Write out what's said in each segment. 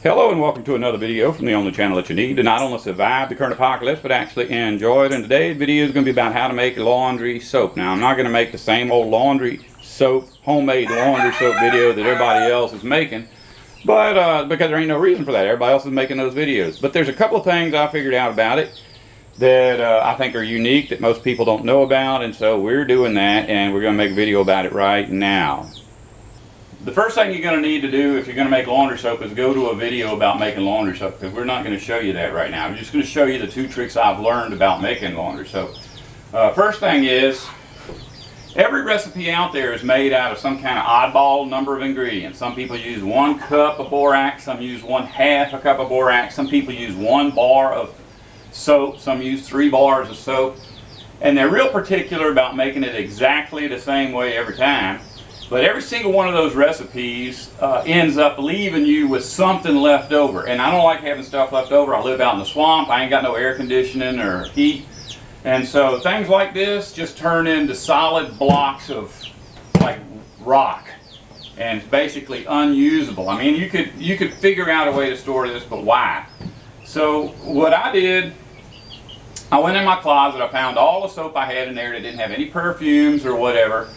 Hello and welcome to another video from the only channel that you need to not only survive the current apocalypse but actually enjoy it. And today's video is going to be about how to make laundry soap. Now I'm not going to make the same old laundry soap, homemade laundry soap video that everybody else is making, but because there ain't no reason for that. Everybody else is making those videos. But there's a couple of things I figured out about it that I think are unique that most people don't know about, and so we're doing that and we're going to make a video about it right now. The first thing you're going to need to do if you're going to make laundry soap is go to a video about making laundry soap, because we're not going to show you that right now. I'm just going to show you the two tricks I've learned about making laundry soap. First thing is, every recipe out there is made out of some kind of oddball number of ingredients. Some people use 1 cup of borax, some use 1/2 a cup of borax, some people use 1 bar of soap, some use 3 bars of soap, and they're real particular about making it exactly the same way every time. But every single one of those recipes ends up leaving you with something left over. And I don't like having stuff left over. I live out in the swamp. I ain't got no air conditioning or heat. And so things like this just turn into solid blocks of like rock. And it's basically unusable. I mean, you could figure out a way to store this, but why? So what I did, I went in my closet. I found all the soap I had in there that didn't have any perfumes or whatever.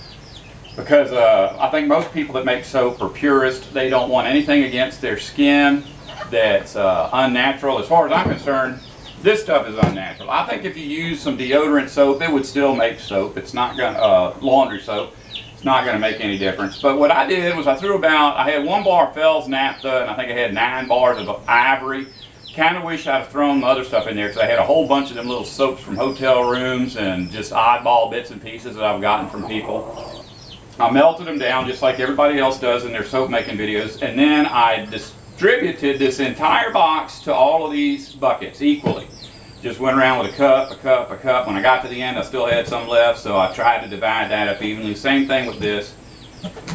Because I think most people that make soap are purists. They don't want anything against their skin that's unnatural. As far as I'm concerned, this stuff is unnatural. I think if you use some deodorant soap, it would still make soap. It's not gonna laundry soap. It's not gonna make any difference. But what I did was I had 1 bar of Fell's naphtha, and I think I had 9 bars of ivory. Kind of wish I'd have thrown the other stuff in there, because I had a whole bunch of them little soaps from hotel rooms and just oddball bits and pieces that I've gotten from people. I melted them down just like everybody else does in their soap making videos, and then I distributed this entire box to all of these buckets equally. Just went around with a cup, a cup, a cup. When I got to the end, I still had some left, so I tried to divide that up evenly. Same thing with this.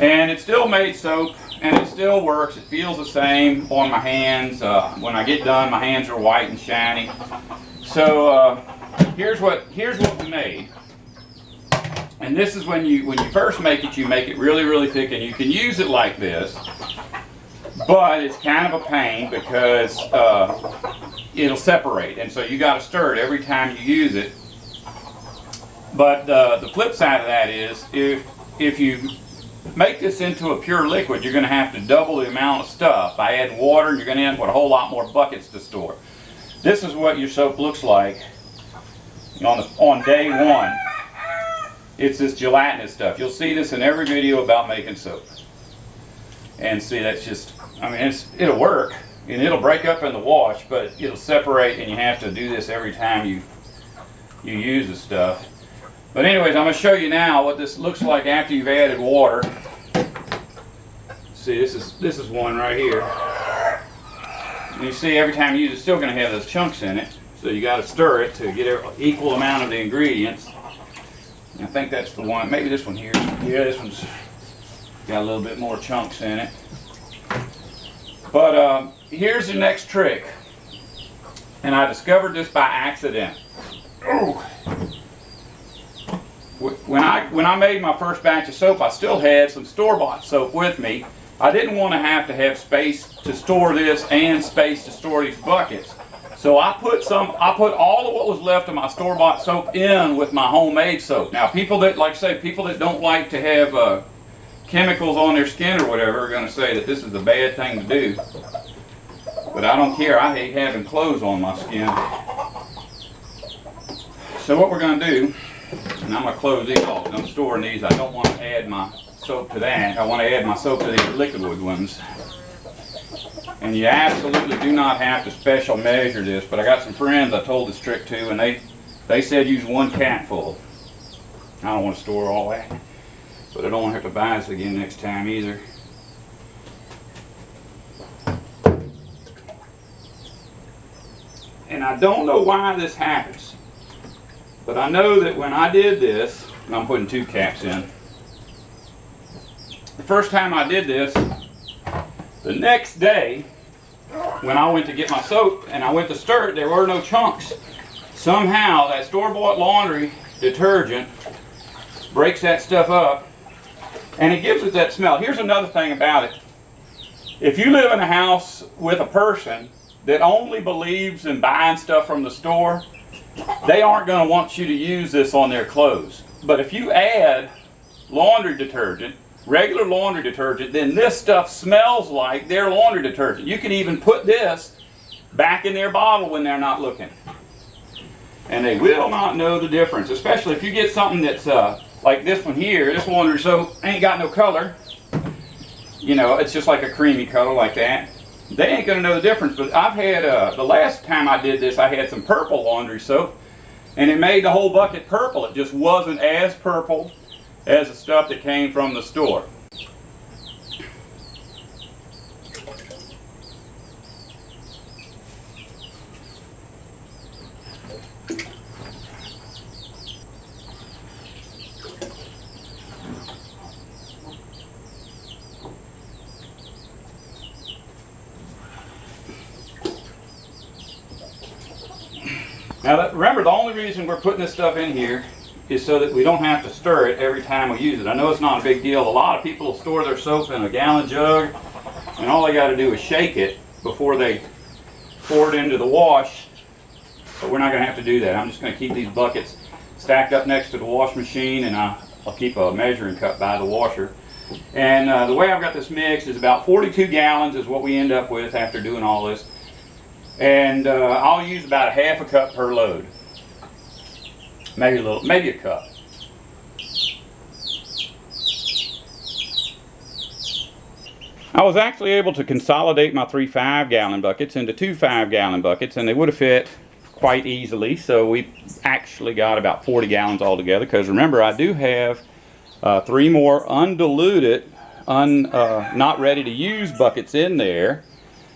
And it still made soap, and it still works. It feels the same on my hands. When I get done, my hands are white and shiny. So here's what we made. And this is when you first make it, you make it really, really thick, and you can use it like this, but it's kind of a pain because it'll separate, and so you got to stir it every time you use it. But the flip side of that is, if you make this into a pure liquid, you're going to have to double the amount of stuff by adding water, and you're going to end up with a whole lot more buckets to store. This is what your soap looks like on day 1. It's this gelatinous stuff. You'll see this in every video about making soap. And see, that's just, I mean, it'll work, and it'll break up in the wash, but it'll separate, and you have to do this every time you use the stuff. But anyways, I'm going to show you now what this looks like after you've added water. See, this is one right here. And you see, every time you use it, it's still going to have those chunks in it. So you got to stir it to get an equal amount of the ingredients. I think that's the one, maybe this one here. Yeah, this one's got a little bit more chunks in it. But here's the next trick. And I discovered this by accident. Oh. When I made my first batch of soap, I still had some store-bought soap with me. I didn't want to have space to store this and space to store these buckets. So I put all of what was left of my store-bought soap in with my homemade soap. Now, people that, like I say, people that don't like to have chemicals on their skin or whatever are going to say that this is a bad thing to do. But I don't care. I hate having clothes on my skin. So what we're going to do, and I'm going to close these off. I'm storing these. I don't want to add my soap to that. I want to add my soap to these liquid ones. And you absolutely do not have to special measure this, but I got some friends I told this trick to, and they said use 1 capful. I don't want to store all that, but I don't want to have to buy this again next time either. And I don't know why this happens, but I know that when I did this, and I'm putting 2 caps in, the first time I did this, the next day, when I went to get my soap and I went to stir it, there were no chunks. Somehow that store-bought laundry detergent breaks that stuff up, and it gives it that smell. Here's another thing about it. If you live in a house with a person that only believes in buying stuff from the store, they aren't going to want you to use this on their clothes. But if you add laundry detergent, regular laundry detergent, then this stuff smells like their laundry detergent. You can even put this back in their bottle when they're not looking. And they will not know the difference, especially if you get something that's like this one here. This laundry soap ain't got no color. You know, it's just like a creamy color like that. They ain't gonna know the difference. But I've had, the last time I did this, I had some purple laundry soap, and it made the whole bucket purple. It just wasn't as purple as the stuff that came from the store. Now remember, the only reason we're putting this stuff in here is so that we don't have to stir it every time we use it. I know it's not a big deal. A lot of people will store their soap in a gallon jug, and all they got to do is shake it before they pour it into the wash. But we're not going to have to do that. I'm just going to keep these buckets stacked up next to the wash machine, and I'll keep a measuring cup by the washer. And the way I've got this mixed is about 42 gallons is what we end up with after doing all this. And I'll use about a half a cup per load. Maybe a cup. I was actually able to consolidate my 3 5-gallon buckets into 2 5-gallon buckets, and they would have fit quite easily. So we actually got about 40 gallons altogether, because remember, I do have 3 more undiluted, not ready to use buckets in there.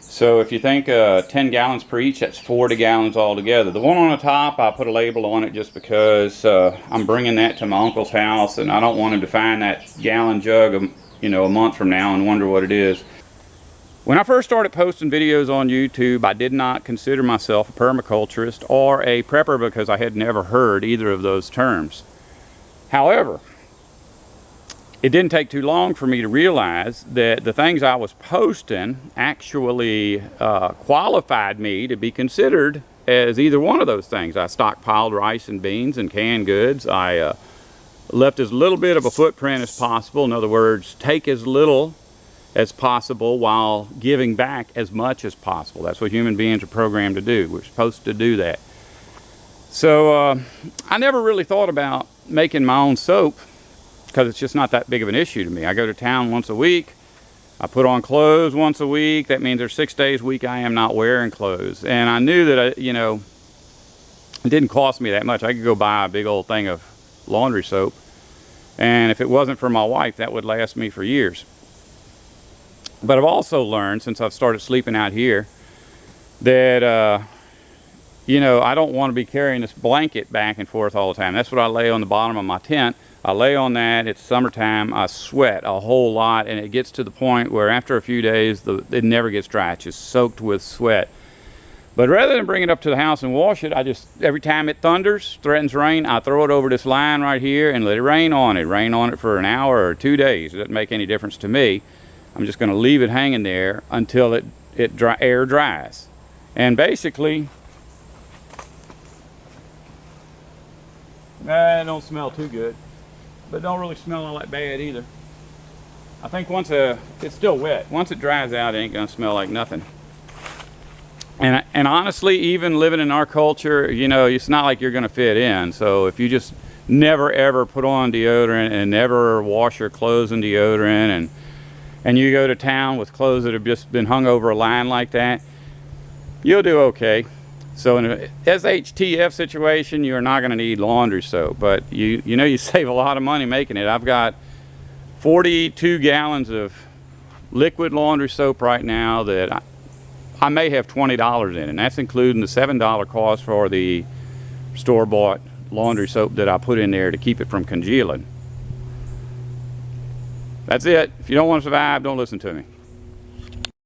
So if you think 10 gallons per each, that's 40 gallons altogether. The one on the top, I put a label on it just because I'm bringing that to my uncle's house, and I don't want him to find that gallon jug, you know, a month from now and wonder what it is. When I first started posting videos on YouTube, I did not consider myself a permaculturist or a prepper because I had never heard either of those terms. However, it didn't take too long for me to realize that the things I was posting actually qualified me to be considered as either one of those things. I stockpiled rice and beans and canned goods. I left as little bit of a footprint as possible. In other words, take as little as possible while giving back as much as possible. That's what human beings are programmed to do. We're supposed to do that. So I never really thought about making my own soap, because it's just not that big of an issue to me. I go to town once a week. I put on clothes once a week. That means there's 6 days a week I am not wearing clothes. And I knew that, you know, it didn't cost me that much. I could go buy a big old thing of laundry soap. And if it wasn't for my wife, that would last me for years. But I've also learned, since I've started sleeping out here, that, you know, I don't want to be carrying this blanket back and forth all the time. That's what I lay on the bottom of my tent. I lay on that. It's summertime. I sweat a whole lot, and it gets to the point where after a few days, it never gets dry. It's just soaked with sweat. But rather than bring it up to the house and wash it, I just, every time it thunders, threatens rain, I throw it over this line right here and let it rain on it. Rain on it for an hour or 2 days. It doesn't make any difference to me. I'm just going to leave it hanging there until air dries. And basically, it don't smell too good. But don't really smell all that bad either. I think once it's still wet. Once it dries out, it ain't gonna smell like nothing. And honestly, even living in our culture, you know, it's not like you're gonna fit in. So if you just never ever put on deodorant and never wash your clothes in deodorant, and you go to town with clothes that have just been hung over a line like that, you'll do okay. So in a SHTF situation, you're not going to need laundry soap, but you know, you save a lot of money making it. I've got 42 gallons of liquid laundry soap right now that I may have $20 in, and that's including the $7 cost for the store-bought laundry soap that I put in there to keep it from congealing. That's it. If you don't want to survive, don't listen to me.